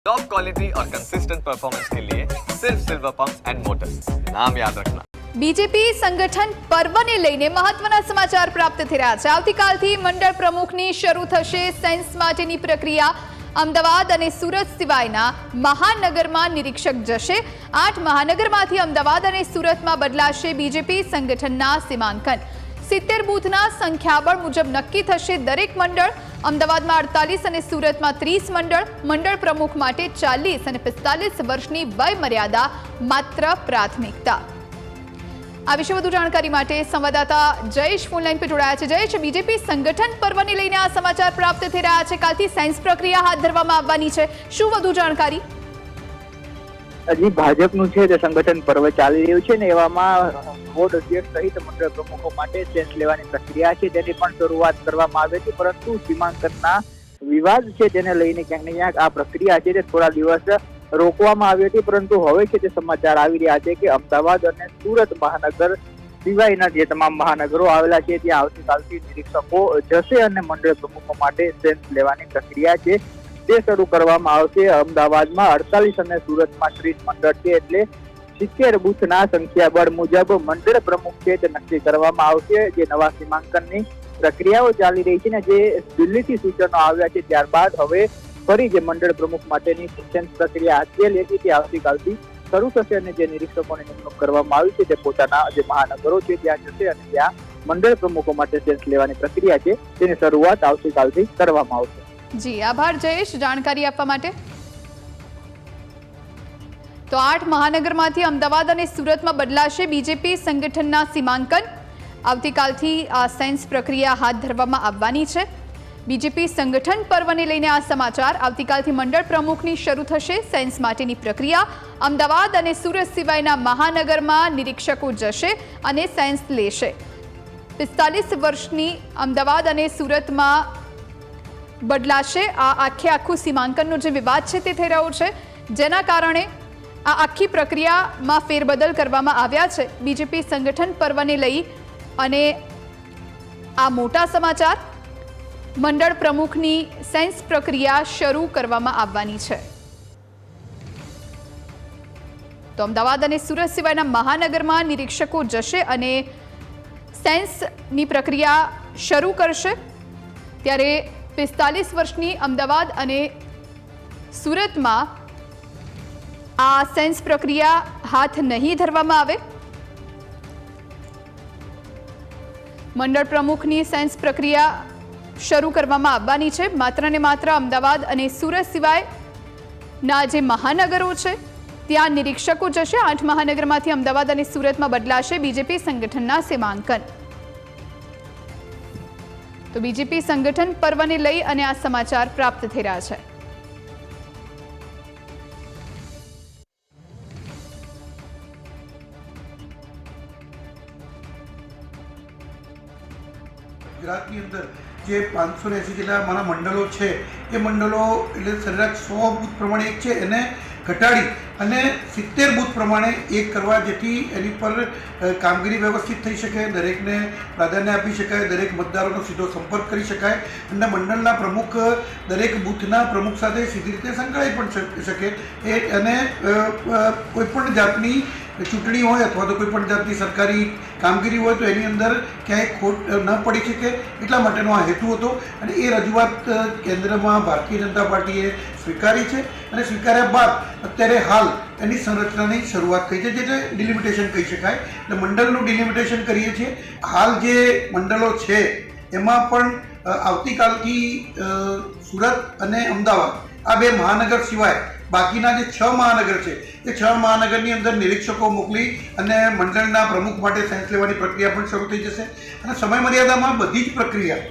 Top quality और consistent performance के लिए सिर्फ सिल्वर पंप्स एंड मोटर्स, नाम याद रखना। बीजेपी संगठन पर्वने लईने महत्वना समाचार प्राप्त થઈ રહ્યા છે। આવતીકાલથી મંડળ પ્રમુખની શરૂ થશે સેન્સ માટેની પ્રક્રિયા। અમદાવાદ અને સુરત સિવાયના મહાનગરમાં નિરીક્ષક જશે। 8 મહાનગરમાંથી અમદાવાદ અને સુરતમાં બદલાશે બીજેપી સંગઠનના સીમાંકન। 70 બૂથના સંખ્યાબળ મુજબ નક્કી થશે દરેક મંડળ। અમદાવાદમાં 48 અને સુરતમાં 30 મંડળ। મંડળ પ્રમુખ માટે 40 અને 45 વર્ષની વય મર્યાદા માત્ર પ્રાથમિકતા। આ વિશે વધુ જાણકારી માટે સંવાદદાતા જયેશ ફોન લાઈન પર જોડાયા છે। જયેશ, બીજેપી સંગઠન પર્વને લઈને આ સમાચાર પ્રાપ્ત થઈ રહ્યા છે। કાલથી સાયન્સ પ્રક્રિયા હાથ ધરવામાં આવવાની છે, શું વધુ જાણકારી? હજી ભાજપનું છે તે સંગઠન પર્વ ચાલી રહ્યું છે ને એવામાં બોર્ડ અધ્યક્ષ સહિત મંડળ પ્રમુખો માટે સેન્સ લેવાની પ્રક્રિયા છે તેની પણ શરૂઆત કરવામાં આવી હતી, પરંતુ સીમાંકનના વિવાદ છે તેને લઈને ક્યાંક ને ક્યાંક આ પ્રક્રિયા છે તે થોડા દિવસ રોકવામાં આવી હતી। પરંતુ હવે છે તે સમાચાર આવી રહ્યા છે કે અમદાવાદ અને સુરત મહાનગર સિવાયના જે તમામ મહાનગરો આવેલા છે ત્યાં આવતીકાલથી નિરીક્ષકો જશે અને મંડળ પ્રમુખો માટે સેન્સ લેવાની પ્રક્રિયા છે તે શરૂ કરવામાં આવશે। અમદાવાદમાં 48 અને સુરતમાં 30 મંડળ છે, એટલે 70 બૂથના સંખ્યાબળ મુજબ મંડળ પ્રમુખ છે તે નક્કી કરવામાં આવશે। જે નવા સીમાંકનની પ્રક્રિયાઓ ચાલી રહી છે ને જે દિલ્હીથી સૂચનો આવ્યા છે ત્યારબાદ હવે ફરી જે મંડળ પ્રમુખ માટેની સેન્સ પ્રક્રિયા હાથ લેતી તે આવતીકાલથી શરૂ થશે અને જે નિરીક્ષકોની નિમણૂક કરવામાં આવી છે તે પોતાના જે મહાનગરો છે ત્યાં જશે અને ત્યાં મંડળ પ્રમુખો માટે સેન્સ લેવાની પ્રક્રિયા છે તેની શરૂઆત આવતીકાલથી કરવામાં આવશે। જી આભાર જયેશ જાણકારી આપવા માટે। તો 8 મહાનગરમાંથી અમદાવાદ અને સુરતમાં બદલાશે બીજેપી સંગઠનના સીમાંકન। આવતીકાલથી આ સેન્સ પ્રક્રિયા હાથ ધરવામાં આવવાની છે। બીજેપી સંગઠન પર્વને લઈને આ સમાચાર। આવતીકાલથી મંડળ પ્રમુખની શરૂ થશે સેન્સ માટેની પ્રક્રિયા। અમદાવાદ અને સુરત સિવાયના મહાનગરમાં નિરીક્ષકો જશે અને સેન્સ લેશે। 45 વર્ષની અમદાવાદ અને સુરતમાં બદલાશે। આ આખું સીમાંકનનો જે વિવાદ છે તે થઈ રહ્યો છે, જેના કારણે આ આખી પ્રક્રિયામાં ફેરબદલ કરવામાં આવ્યા છે બીજેપી સંગઠન પર્વને લઈ। અને આ મોટા સમાચાર, મંડળ પ્રમુખની સેન્સ પ્રક્રિયા શરૂ કરવામાં આવવાની છે। તો અમદાવાદ અને સુરત સિવાયના મહાનગરમાં નિરીક્ષકો જશે અને સેન્સની પ્રક્રિયા શરૂ કરશે। ત્યારે 45 વર્ષની અમદાવાદ અને સુરતમાં આ સેન્સ પ્રક્રિયા હાથ નહીં ધરવામાં આવે। મંડળ પ્રમુખની સેન્સ પ્રક્રિયા શરૂ કરવામાં આવવાની છે। માત્ર ને માત્ર અમદાવાદ અને સુરત સિવાયના જે મહાનગરો છે ત્યાં નિરીક્ષકો જશે। 8 મહાનગરમાંથી અમદાવાદ અને સુરતમાં બદલાશે બીજેપી સંગઠનના સીમાંકન। તો બીજેપી સંગઠન પર્વને લઈ અને આ સમાચાર પ્રાપ્ત થઈ રહ્યા છે। ગુજરાતની અંદર જે 580 જેટલા મારા મંડળો છે એ મંડળો એટલે સરેરાશ 100 બૂથ પ્રમાણે એક છે એને ઘટાડી અને 70 બૂથ પ્રમાણે એક કરવા, જેથી એની પર કામગીરી વ્યવસ્થિત થઈ શકે, દરેકને પ્રાધાન્ય આપી શકાય, દરેક મતદારોનો સીધો સંપર્ક કરી શકાય અને મંડળના પ્રમુખ દરેક બૂથના પ્રમુખ સાથે સીધી રીતે સંકળાઈ પણ શકે એ અને કોઈપણ જાતની ચૂંટણી હોય અથવા તો કોઈ પણ જાતની સરકારી કામગીરી હોય તો એની અંદર ક્યાંય ખોટ ન પડી શકે એટલા માટેનો આ હેતુ હતો। અને એ રજૂઆત કેન્દ્રમાં ભારતીય જનતા પાર્ટીએ સ્વીકારી છે અને સ્વીકાર્યા બાદ અત્યારે હાલ એની સંરચનાની શરૂઆત થઈ છે, જેને ડિલિમિટેશન કહી શકાય। એટલે મંડળનું ડિલિમિટેશન કરીએ છીએ। હાલ જે મંડળો છે એમાં પણ આવતીકાલથી સુરત અને અમદાવાદ આ 2 મહાનગર સિવાય બાકીના જે 6 મહાનગર છે એ 6 મહાનગરની અંદર નિરીક્ષકો મોકલી અને મંડળના પ્રમુખ માટે સેન્સ લેવાની પ્રક્રિયા પણ શરૂ થઈ જશે અને સમય મર્યાદામાં બધી જ પ્રક્રિયા